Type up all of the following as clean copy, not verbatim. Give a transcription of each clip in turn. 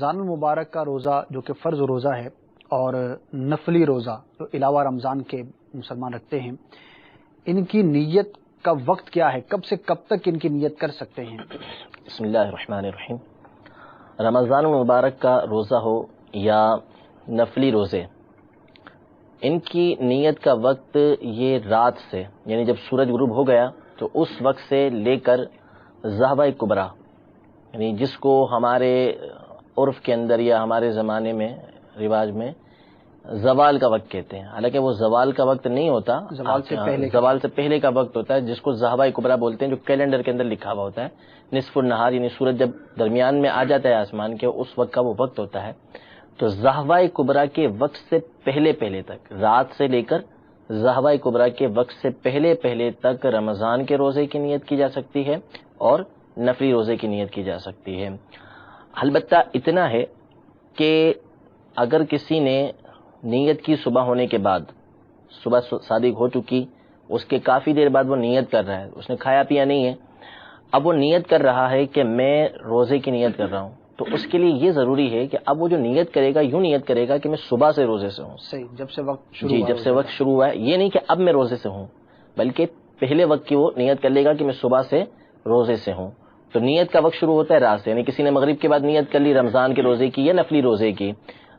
رمضان المبارک کا روزہ جو کہ فرض روزہ ہے اور نفلی روزہ جو علاوہ رمضان کے مسلمان رکھتے ہیں، ان کی نیت کا وقت کیا ہے؟ کب سے کب تک ان کی نیت کر سکتے ہیں؟ بسم اللہ الرحمن الرحیم۔ رمضان المبارک کا روزہ ہو یا نفلی روزے، ان کی نیت کا وقت یہ رات سے، یعنی جب سورج غروب ہو گیا تو اس وقت سے لے کر ذہبہ کبریٰ، یعنی جس کو ہمارے عرف کے اندر یا ہمارے زمانے میں رواج میں زوال کا وقت کہتے ہیں، حالانکہ وہ زوال کا وقت نہیں ہوتا، زوال سے پہلے کا وقت ہوتا ہے، جس کو ذہبہ کبریٰ بولتے ہیں، جو کیلنڈر کے اندر لکھا ہوا ہوتا ہے۔ نصف النہار یعنی سورج جب درمیان میں آ جاتا ہے آسمان کے، اس وقت کا وہ وقت ہوتا ہے۔ تو ذہبہ کبریٰ کے وقت سے پہلے تک، رات سے لے کر ذہبہ کبریٰ کے وقت سے پہلے تک رمضان کے روزے کی نیت کی جا سکتی ہے اور نفلی روزے کی نیت کی جا سکتی ہے۔ البتہ اتنا ہے کہ اگر کسی نے نیت کی صبح ہونے کے بعد، صبح صادق ہو چکی، اس کے کافی دیر بعد وہ نیت کر رہا ہے، اس نے کھایا پیا نہیں ہے، اب وہ نیت کر رہا ہے کہ میں روزے کی نیت کر رہا ہوں، تو اس کے لیے یہ ضروری ہے کہ اب وہ جو نیت کرے گا یوں نیت کرے گا کہ میں صبح سے روزے سے ہوں۔ صحیح، جب سے وقت شروع ہوا ہے، یہ نہیں کہ اب میں روزے سے ہوں، بلکہ پہلے وقت کی وہ نیت کر لے گا کہ میں صبح سے روزے سے ہوں۔ تو نیت کا وقت شروع ہوتا ہے رات سے، یعنی کسی نے مغرب کے بعد نیت کر لی رمضان کے روزے کی یا نفلی روزے کی،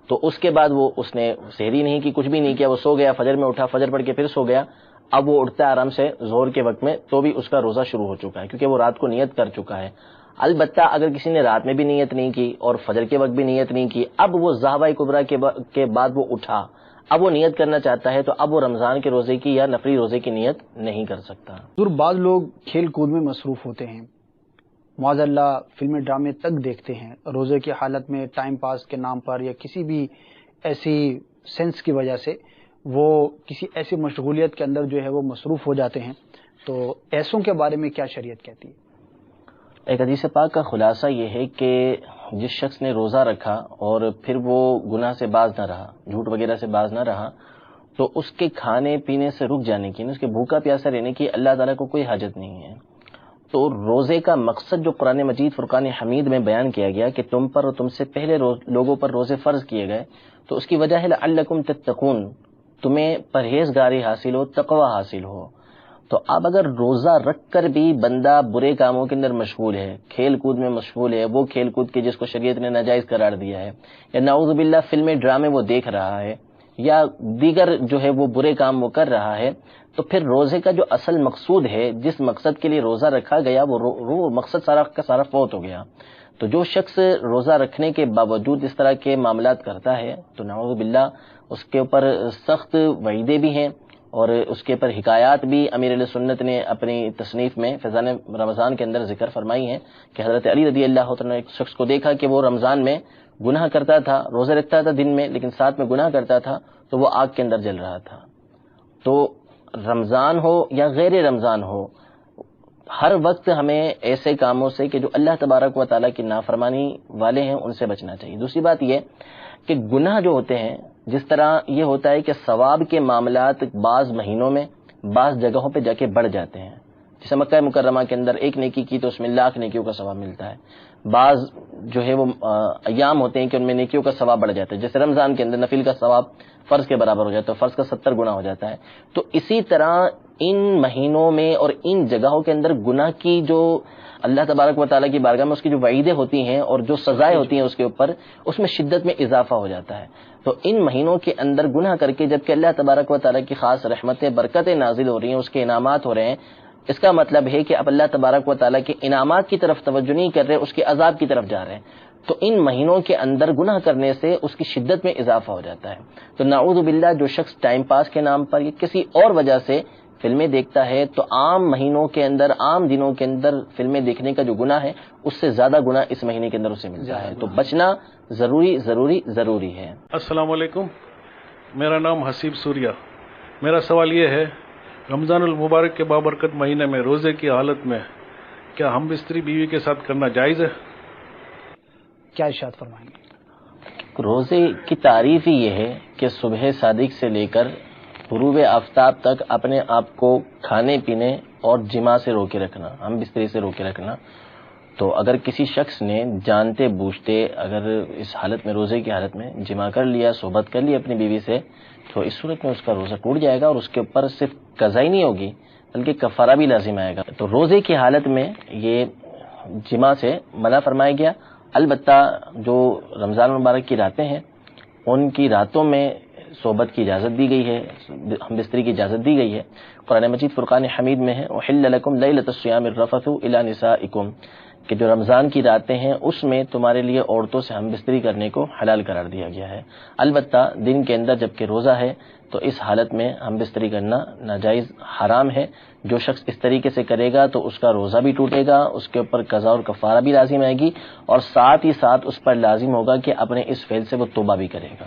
تو اس کے بعد اس نے سحری نہیں کی، کچھ بھی نہیں کیا، وہ سو گیا، فجر میں اٹھا، فجر پڑھ کے پھر سو گیا، اب وہ اٹھتا ہے آرام سے ظہر کے وقت میں، تو بھی اس کا روزہ شروع ہو چکا ہے، کیونکہ وہ رات کو نیت کر چکا ہے۔ البتہ اگر کسی نے رات میں بھی نیت نہیں کی اور فجر کے وقت بھی نیت نہیں کی، اب وہ ذہبہ کبریٰ کے بعد وہ اٹھا، اب وہ نیت کرنا چاہتا ہے، تو اب وہ رمضان کے روزے کی یا نفلی روزے کی نیت نہیں کر سکتا۔ بعض لوگ کھیل کود میں مصروف ہوتے ہیں، معاذ اللہ فلمیں ڈرامے تک دیکھتے ہیں، روزے کی حالت میں ٹائم پاس کے نام پر یا کسی بھی ایسی سینس کی وجہ سے وہ کسی ایسی مشغولیت کے اندر جو ہے وہ مصروف ہو جاتے ہیں، تو ایسوں کے بارے میں کیا شریعت کہتی ہے؟ ایک حدیث پاک کا خلاصہ یہ ہے کہ جس شخص نے روزہ رکھا اور پھر وہ گناہ سے باز نہ رہا، جھوٹ وغیرہ سے باز نہ رہا، تو اس کے کھانے پینے سے رک جانے کی، اس کے بھوکا پیاسا رہنے کی اللہ تعالیٰ کو کوئی حاجت نہیں ہے۔ تو روزے کا مقصد جو قرآن مجید فرقان حمید میں بیان کیا گیا کہ تم پر اور تم سے پہلے لوگوں پر روزے فرض کیے گئے، تو اس کی وجہ ہے لعلکم تتقون، تمہیں پرہیزگاری حاصل ہو، تقوی حاصل ہو۔ تو اب اگر روزہ رکھ کر بھی بندہ برے کاموں کے اندر مشغول ہے، کھیل کود میں مشغول ہے، وہ کھیل کود کے جس کو شریعت نے ناجائز قرار دیا ہے، یا نعوذ باللہ فلمیں ڈرامے وہ دیکھ رہا ہے، یا دیگر جو ہے وہ برے کام وہ کر رہا ہے، تو پھر روزے کا جو اصل مقصود ہے، جس مقصد کے لیے روزہ رکھا گیا، وہ مقصد سارا کا سارا فوت ہو گیا۔ تو جو شخص روزہ رکھنے کے باوجود اس طرح کے معاملات کرتا ہے تو نعوذ باللہ اس کے اوپر سخت وعیدیں بھی ہیں، اور اس کے اوپر حکایات بھی امیر علیہ سنت نے اپنی تصنیف میں فیضان رمضان کے اندر ذکر فرمائی ہیں کہ حضرت علی رضی اللہ عنہ نے ایک شخص کو دیکھا کہ وہ رمضان میں گناہ کرتا تھا، روزے رکھتا تھا دن میں، لیکن ساتھ میں گناہ کرتا تھا، تو وہ آگ کے اندر جل رہا تھا۔ تو رمضان ہو یا غیر رمضان ہو، ہر وقت ہمیں ایسے کاموں سے کہ جو اللہ تبارک و تعالیٰ کی نافرمانی والے ہیں ان سے بچنا چاہیے۔ دوسری بات یہ کہ گناہ جو ہوتے ہیں، جس طرح یہ ہوتا ہے کہ ثواب کے معاملات بعض مہینوں میں بعض جگہوں پہ جا کے بڑھ جاتے ہیں، جیسے مکہ مکرمہ کے اندر ایک نیکی کی تو اس میں لاکھ نیکیوں کا ثواب ملتا ہے، بعض جو ہے وہ ایام ہوتے ہیں کہ ان میں نیکیوں کا ثواب بڑھ جاتا ہے، جیسے رمضان کے اندر نفل کا ثواب فرض کے برابر ہو جاتا ہے، فرض کا 70 گنا ہو جاتا ہے۔ تو اسی طرح ان مہینوں میں اور ان جگہوں کے اندر گناہ کی جو اللہ تبارک و تعالیٰ کی بارگاہ میں اس کی جو وعیدیں ہوتی ہیں اور جو سزائیں ہوتی ہیں اس کے اوپر، اس میں شدت میں اضافہ ہو جاتا ہے۔ تو ان مہینوں کے اندر گناہ کر کے جبکہ اللہ تبارک و تعالیٰ کی خاص رحمتیں برکتیں نازل ہو رہی ہیں، اس کے انعامات ہو رہے ہیں، اس کا مطلب ہے کہ اب اللہ تبارک و تعالیٰ کے انعامات کی طرف توجہ نہیں کر رہے، اس کے عذاب کی طرف جا رہے ہیں۔ تو ان مہینوں کے اندر گناہ کرنے سے اس کی شدت میں اضافہ ہو جاتا ہے۔ تو نعوذ باللہ جو شخص ٹائم پاس کے نام پر یا کسی اور وجہ سے فلمیں دیکھتا ہے، تو عام مہینوں کے اندر، عام دنوں کے اندر فلمیں دیکھنے کا جو گناہ ہے اس سے زیادہ گناہ اس مہینے کے اندر اسے ملتا ہے۔ تو بچنا ضروری ہے۔ السلام علیکم، میرا نام حسیب سوریا۔ میرا سوال یہ ہے، رمضان المبارک کے بابرکت مہینے میں روزے کی حالت میں کیا ہم بستری بیوی کے ساتھ کرنا جائز ہے؟ کیا ارشاد فرمائیں گے؟ روزے کی تعریف ہی یہ ہے کہ صبح صادق سے لے کر غروب آفتاب تک اپنے آپ کو کھانے پینے اور جماع سے روکے رکھنا، ہم بستری سے روکے رکھنا۔ تو اگر کسی شخص نے جانتے بوجھتے اگر اس حالت میں روزے کی حالت میں جمع کر لیا، صحبت کر لی اپنی بیوی سے، تو اس صورت میں اس کا روزہ ٹوٹ جائے گا اور اس کے اوپر صرف قضا ہی نہیں ہوگی بلکہ کفارہ بھی لازم آئے گا۔ تو روزے کی حالت میں یہ جمع سے منع فرمایا گیا۔ البتہ جو رمضان المبارک کی راتیں ہیں ان کی راتوں میں صحبت کی اجازت دی گئی ہے، ہم بستری کی اجازت دی گئی ہے۔ قرآن مجید فرقان حمید میں ہے احل لکم لیلۃ الصیام الرفث الی نسائکم، کہ جو رمضان کی راتیں ہیں اس میں تمہارے لیے عورتوں سے ہم بستری کرنے کو حلال قرار دیا گیا ہے۔ البتہ دن کے اندر جبکہ روزہ ہے تو اس حالت میں ہم بستری کرنا ناجائز حرام ہے۔ جو شخص اس طریقے سے کرے گا تو اس کا روزہ بھی ٹوٹے گا، اس کے اوپر قضا اور کفارہ بھی لازم آئے گی، اور ساتھ ہی ساتھ اس پر لازم ہوگا کہ اپنے اس فعل سے وہ توبہ بھی کرے گا۔